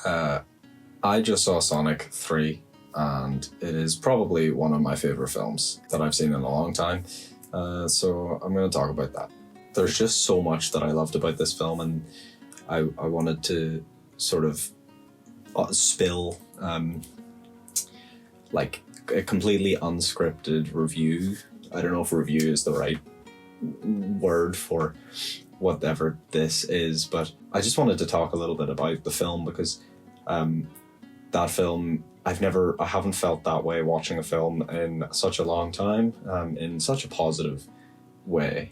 Uh, I just saw Sonic 3, and it is probably one of my favorite films that I've seen in a long time. So I'm going to talk about that. There's just so much that I loved about this film, and I wanted to sort of spill like a completely unscripted review. I don't know if review is the right word for whatever this is, but I just wanted to talk a little bit about the film because that film, I haven't felt that way watching a film in such a long time, in such a positive way.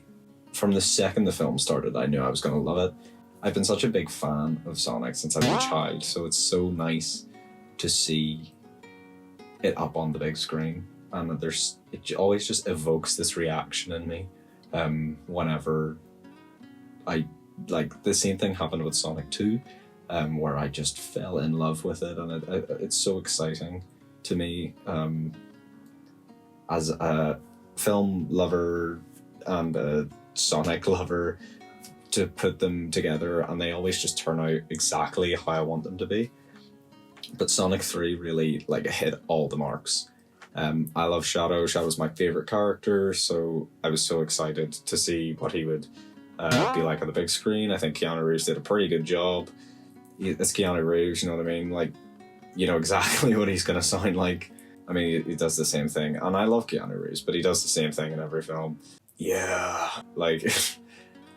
From the second the film started, I knew I was going to love it. I've been such a big fan of Sonic since I was a child, so it's so nice to see it up on the big screen, and it always just evokes this reaction in me whenever the same thing happened with Sonic 2, where I just fell in love with it, and it's so exciting to me as a film lover and a Sonic lover to put them together, and they always just turn out exactly how I want them to be. But Sonic 3 really hit all the marks. I love Shadow. Shadow's my favorite character, so I was so excited to see what he would be like on the big screen. I think Keanu Reeves did a pretty good job. It's Keanu Reeves, you know what I mean? You know exactly what he's going to sound like. I mean, he does the same thing, and I love Keanu Reeves, but he does the same thing in every film. Yeah,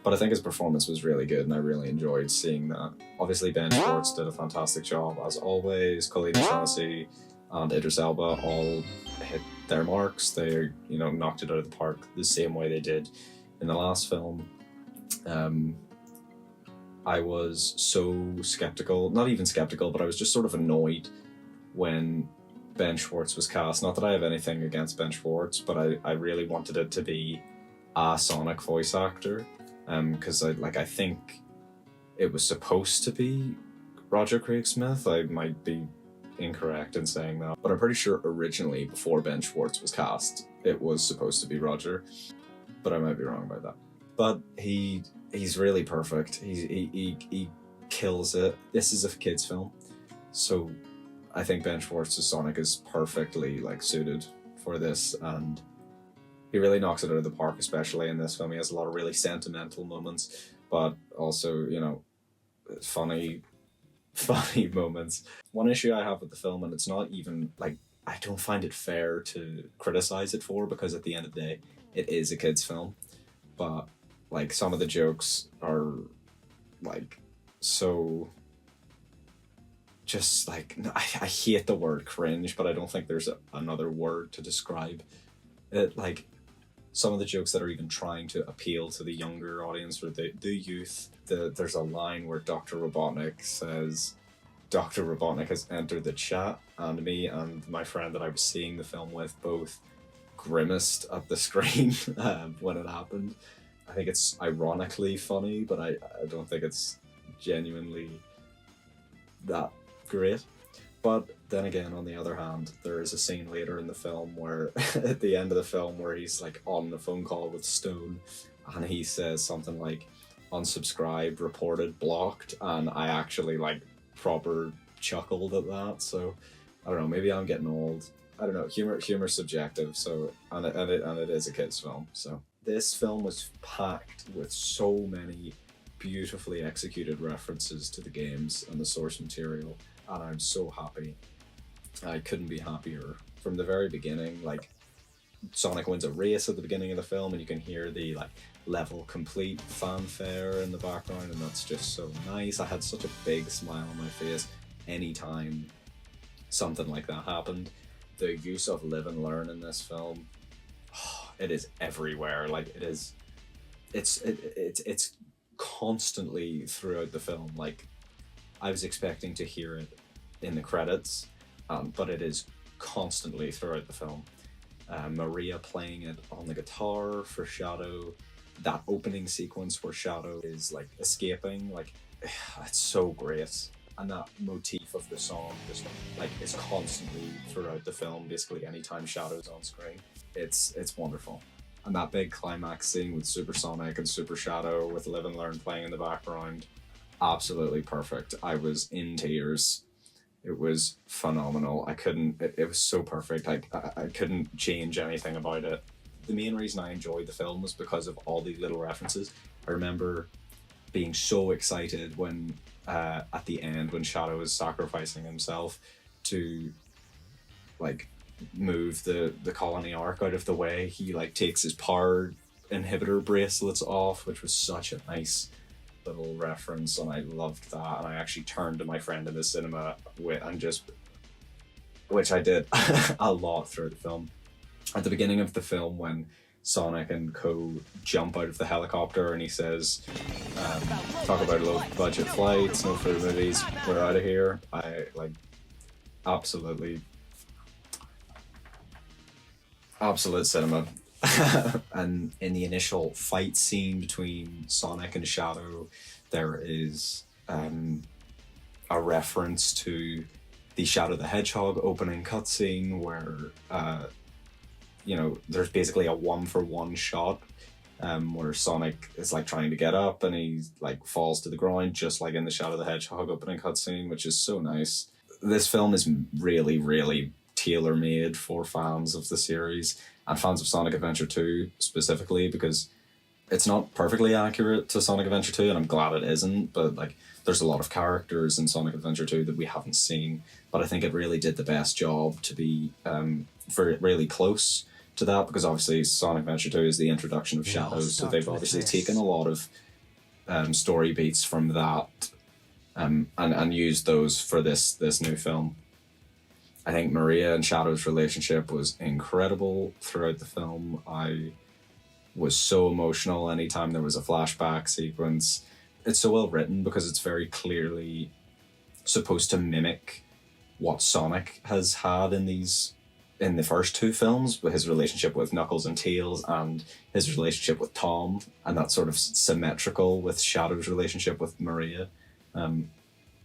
but I think his performance was really good, and I really enjoyed seeing that. Obviously, Ben Schwartz did a fantastic job, as always. Khalid Shaughnessy and Idris Elba all hit their marks. They, knocked it out of the park the same way they did in the last film. I was so skeptical, not even skeptical, but I was just sort of annoyed when Ben Schwartz was cast. Not that I have anything against Ben Schwartz, but I really wanted it to be a Sonic voice actor. Because I think it was supposed to be Roger Craig Smith. I might be incorrect in saying that, but I'm pretty sure originally, before Ben Schwartz was cast, it was supposed to be Roger, but I might be wrong about that. But he's really perfect. He kills it. This is a kids film, so I think Ben Schwartz's Sonic is perfectly suited for this, and he really knocks it out of the park, especially in this film. He has a lot of really sentimental moments, but also, funny moments. One issue I have with the film, and it's not even, I don't find it fair to criticize it for, because at the end of the day, it is a kid's film. But, some of the jokes are, so... just, I hate the word cringe, but I don't think there's another word to describe it. Some of the jokes that are even trying to appeal to the younger audience or the youth. There's a line where Dr. Robotnik says, Dr. Robotnik has entered the chat, and me and my friend that I was seeing the film with both grimaced at the screen when it happened. I think it's ironically funny, but I don't think it's genuinely that great. But then again, on the other hand, there is a scene later in the film where, at the end of the film, where he's on the phone call with Stone, and he says something like, unsubscribed, reported, blocked, and I actually proper chuckled at that. So I don't know, maybe I'm getting old. I don't know, humor's subjective, so and it is a kids film. So this film was packed with so many beautifully executed references to the games and the source material. And I'm so happy. I couldn't be happier. From the very beginning, Sonic wins a race at the beginning of the film, and you can hear the level complete fanfare in the background, and that's just so nice. I had such a big smile on my face anytime something like that happened. The use of live and learn in this film, it is everywhere. It's constantly throughout the film. I was expecting to hear it in the credits, but it is constantly throughout the film. Maria playing it on the guitar for Shadow, that opening sequence where Shadow is escaping, it's so great. And that motif of the song just is constantly throughout the film. Basically, anytime Shadow's on screen, it's wonderful. And that big climax scene with Super Sonic and Super Shadow with Live and Learn playing in the background, absolutely perfect. I was in tears. It was phenomenal. I couldn't. It was so perfect. I couldn't change anything about it. The main reason I enjoyed the film was because of all the little references. I remember being so excited when at the end when Shadow is sacrificing himself to like move the colony arc out of the way. He like takes his power inhibitor bracelets off, which was such a nice little reference, and I loved that. And I actually turned to my friend in the cinema and just, which I did a lot through the film. At the beginning of the film, when Sonic and Co jump out of the helicopter and he says, talk about low budget flights, no further movies, we're out of here. I like absolute cinema. And in the initial fight scene between Sonic and Shadow, there is a reference to the Shadow the Hedgehog opening cutscene where there's basically a 1-for-1 shot where Sonic is like trying to get up and he like falls to the ground, just like in the Shadow the Hedgehog opening cutscene, which is so nice. This film is really, really tailor-made for fans of the series and fans of Sonic Adventure 2 specifically, because it's not perfectly accurate to Sonic Adventure 2, and I'm glad it isn't, but like there's a lot of characters in Sonic Adventure 2 that we haven't seen, but I think it really did the best job to be very really close to that, because obviously Sonic Adventure 2 is the introduction of Shadows, so they've obviously taken a lot of story beats from that and used those for this new film. I think Maria and Shadow's relationship was incredible throughout the film. I was so emotional anytime there was a flashback sequence. It's so well written because it's very clearly supposed to mimic what Sonic has had in the first two films, with his relationship with Knuckles and Tails and his relationship with Tom, and that's sort of symmetrical with Shadow's relationship with Maria.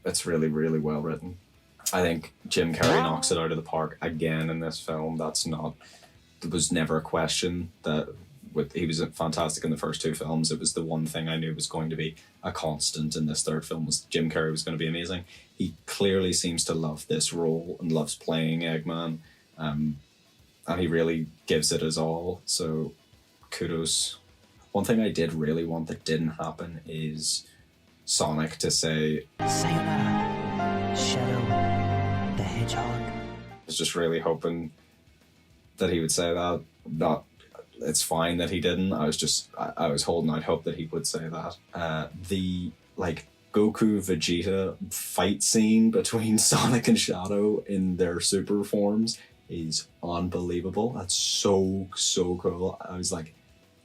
It's really, really well written. I think Jim Carrey knocks it out of the park again in this film. There was never a question that he was fantastic in the first two films. It was the one thing I knew was going to be a constant in this third film, was Jim Carrey was going to be amazing. He clearly seems to love this role and loves playing Eggman, and he really gives it his all, so kudos. One thing I did really want that didn't happen is Sonic to say "Sayonara, Shadow the Hedgehog." I was just really hoping that he would say that. It's fine that he didn't. I was holding out hope that he would say that. The Goku Vegeta fight scene between Sonic and Shadow in their super forms is unbelievable. That's so cool. I was like,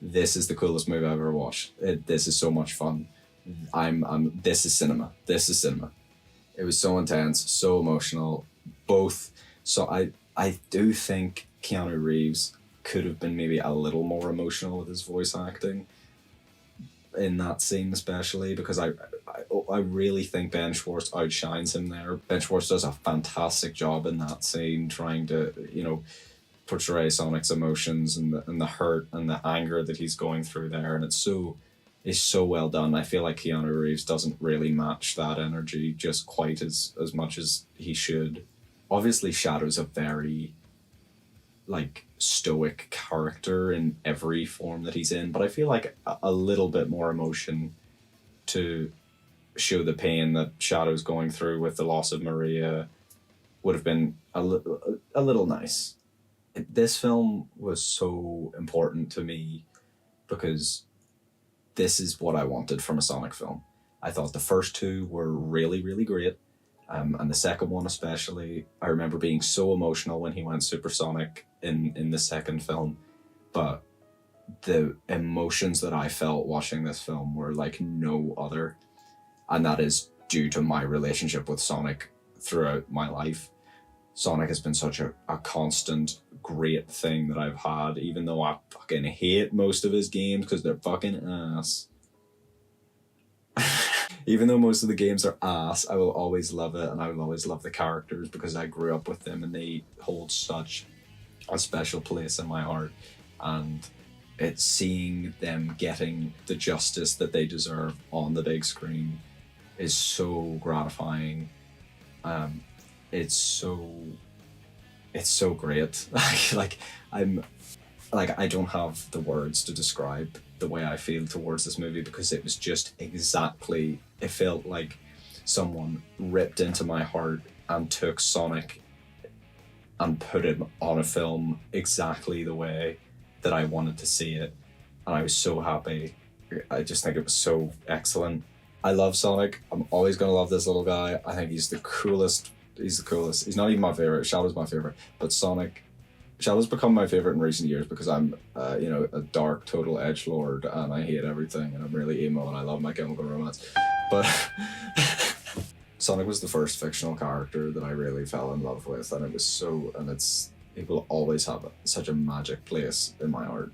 this is the coolest movie I've ever watched. This is so much fun. This is cinema. It was so intense, so emotional. Both. So I do think Keanu Reeves could have been maybe a little more emotional with his voice acting in that scene, especially because I really think Ben Schwartz outshines him there. Ben Schwartz does a fantastic job in that scene, trying to portray Sonic's emotions and the hurt and the anger that he's going through there, and it's so well done. I feel like Keanu Reeves doesn't really match that energy just quite as much as he should. Obviously, Shadow's a very stoic character in every form that he's in, but I feel like a little bit more emotion to show the pain that Shadow's going through with the loss of Maria would have been a little nice. This film was so important to me because this is what I wanted from a Sonic film. I thought the first two were really, really great. And the second one especially, I remember being so emotional when he went supersonic in the second film. But the emotions that I felt watching this film were like no other. And that is due to my relationship with Sonic throughout my life. Sonic has been such a constant, great thing that I've had, even though I fucking hate most of his games because they're fucking ass. Even though most of the games are ass, I will always love it, and I will always love the characters because I grew up with them and they hold such a special place in my heart. And it's seeing them getting the justice that they deserve on the big screen is so gratifying. it's so great. Like I'm like I don't have the words to describe the way I feel towards this movie, because it was just exactly, it felt like someone ripped into my heart and took Sonic and put him on a film exactly the way that I wanted to see it. And I was so happy. I just think it was so excellent. I love Sonic. I'm always going to love this little guy. I think he's the coolest. He's the coolest. He's not even my favorite. Shadow's my favorite. But Sonic, Shadow's become my favorite in recent years because I'm, a dark total edgelord and I hate everything and I'm really emo and I love My Chemical Romance. But Sonic was the first fictional character that I really fell in love with, and it will always have such a magic place in my heart.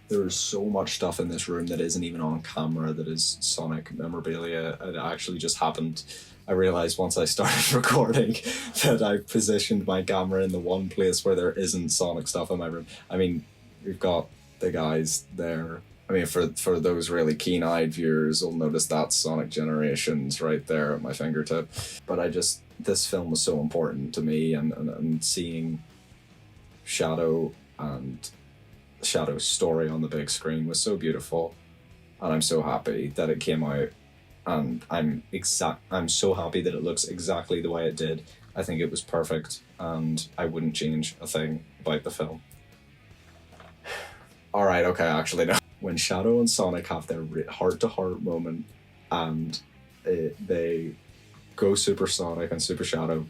There is so much stuff in this room that isn't even on camera that is Sonic memorabilia. It actually just happened. I realized once I started recording that I positioned my camera in the one place where there isn't Sonic stuff in my room. I mean, we've got the guys there. I mean, for those really keen-eyed viewers will notice that's Sonic Generations right there at my fingertip. But this film was so important to me, and seeing Shadow and Shadow's story on the big screen was so beautiful, and I'm so happy that it came out, and I'm so happy that it looks exactly the way it did. I think it was perfect, and I wouldn't change a thing about the film. Alright, okay, actually no. When Shadow and Sonic have their heart-to-heart moment, and they go Super Sonic and Super Shadow,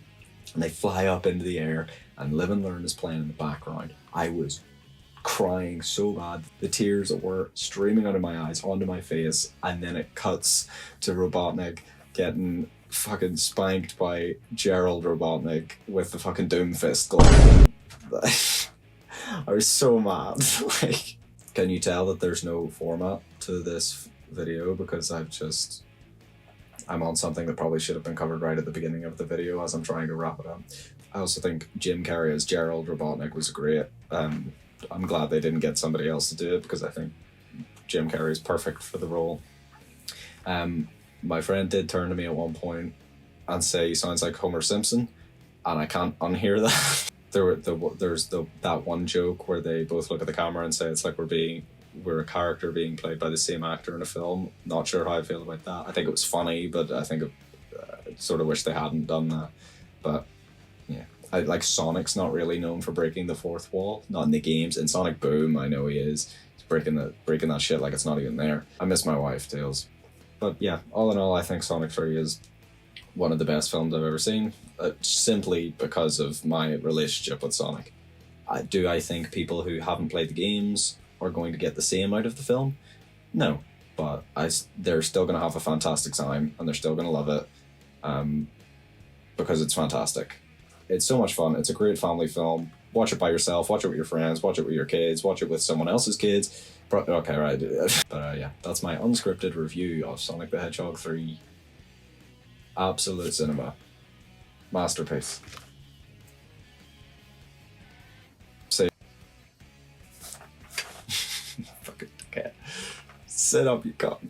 and they fly up into the air, and Live and Learn is playing in the background, I was crying so bad. The tears were streaming out of my eyes onto my face, and then it cuts to Robotnik getting fucking spanked by Gerald Robotnik with the fucking Doom Fist glove. I was so mad. Like, can you tell that there's no format to this video, because I'm on something that probably should have been covered right at the beginning of the video as I'm trying to wrap it up. I also think Jim Carrey as Gerald Robotnik was great. I'm glad they didn't get somebody else to do it, because I think Jim Carrey is perfect for the role. My friend did turn to me at one point and say he sounds like Homer Simpson, and I can't unhear that. There's that one joke where they both look at the camera and say it's like we're a character being played by the same actor in a film. Not sure how I feel about that. I think it was funny, but I think I sort of wish they hadn't done that. But yeah, like Sonic's not really known for breaking the fourth wall, not in the games. In Sonic Boom, I know he is. He's breaking that shit like it's not even there. I miss my wife, Tails. But yeah, all in all, I think Sonic 3 is one of the best films I've ever seen, simply because of my relationship with Sonic. I think people who haven't played the games are going to get the same out of the film? No, but they're still going to have a fantastic time, and they're still going to love it, because it's fantastic. It's so much fun. It's a great family film. Watch it by yourself, watch it with your friends, watch it with your kids, watch it with someone else's kids. Okay, right. But yeah, that's my unscripted review of Sonic the Hedgehog 3. Absolute cinema. Masterpiece. Say. Fucking cat. Sit up, you cunt.